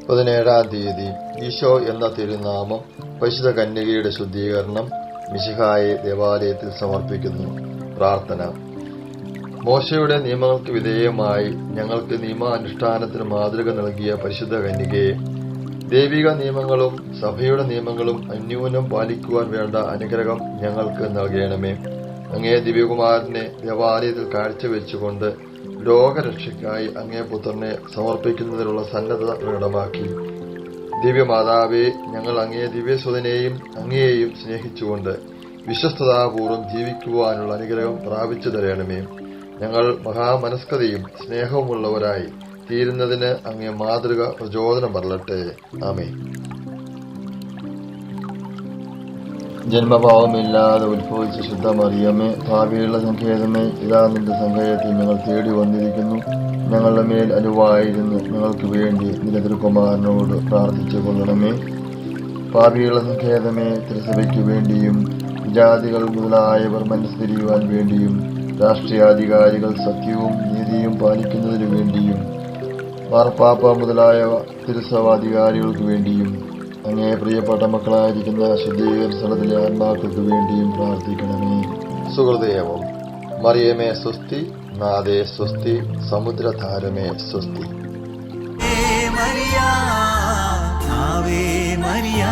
17-ാം തീയതി ഈശോ എന്ന തിരുനാമം പരിശുദ്ധ കന്യകയുടെ ശുദ്ധീകരണം മിശിഹായെ ദേവാലയത്തിൽ സമർപ്പിക്കുന്നു. പ്രാർത്ഥന. മോശയുടെ നിയമങ്ങൾക്ക് വിധേയമായി ഞങ്ങൾക്ക് നിയമാനുഷ്ഠാനത്തിന് മാതൃക നൽകിയ പരിശുദ്ധ കന്യകയെ ദൈവിക നിയമങ്ങളും സഭയുടെ നിയമങ്ങളും അന്യൂനം പാലിക്കുവാൻ വേണ്ട അനുഗ്രഹം ഞങ്ങൾക്ക് നൽകണമേ. അങ്ങേ ദിവ്യകുമാരനെ ദേവാലയത്തിൽ കാഴ്ചവെച്ചുകൊണ്ട് ലോകരക്ഷയ്ക്കായി അങ്ങേ പുത്രനെ സമർപ്പിക്കുന്നതിനുള്ള സന്നദ്ധത പ്രകടമാക്കി. ദിവ്യമാതാവെ, ഞങ്ങൾ അങ്ങേ ദിവ്യസുതനെയും അങ്ങയെയും സ്നേഹിച്ചുകൊണ്ട് വിശ്വസ്തതാപൂർവ്വം ജീവിക്കുവാനുള്ള അനുഗ്രഹം പ്രാപിച്ചു തരണമേ. ഞങ്ങൾ മഹാമനസ്കതയും സ്നേഹവുമുള്ളവരായി തീരുന്നതിന് അങ്ങേ മാതൃക പ്രചോദനം വരട്ടെ. ആമേൻ. ജന്മഭാവമില്ലാതെ ഉത്ഭവിച്ച ശുദ്ധ മറിയമേ, ഭാവിയുള്ള സങ്കേതമേ, ഇതാ നിന്റെ സങ്കേതത്തിൽ ഞങ്ങൾ തേടി വന്നിരിക്കുന്നു. ഞങ്ങളുടെ മേൽ അനുവായിരുന്നു ഞങ്ങൾക്ക് വേണ്ടി നിന്റെ തിരുക്കുമാരനോട് പ്രാർത്ഥിച്ചു കൊള്ളണമേ. ഭാവിയുള്ള സങ്കേതമേ, തിരുസഭയ്ക്ക് വേണ്ടിയും ജാതികൾ മുതലായവർ മനസ്തിരിയുവാൻ വേണ്ടിയും രാഷ്ട്രീയാധികാരികൾ സത്യവും നീതിയും പാലിക്കുന്നതിനു വേണ്ടിയും മാർപ്പാപ്പ മുതലായ തിരുസഭാധികാരികൾക്ക് വേണ്ടിയും അങ്ങേ പ്രിയപ്പെട്ട മക്കളായിരിക്കുന്ന ശുദ്ധീകരണ സ്ഥലത്തിലെ ആത്മാക്കൾക്ക് വേണ്ടിയും പ്രാർത്ഥിക്കണമേ. സുഹൃദേവം. മറിയമേ സ്വസ്തി, നാദേ സ്വസ്തി, സമുദ്രധാരമേ സ്വസ്തി. Maria, Ave Maria.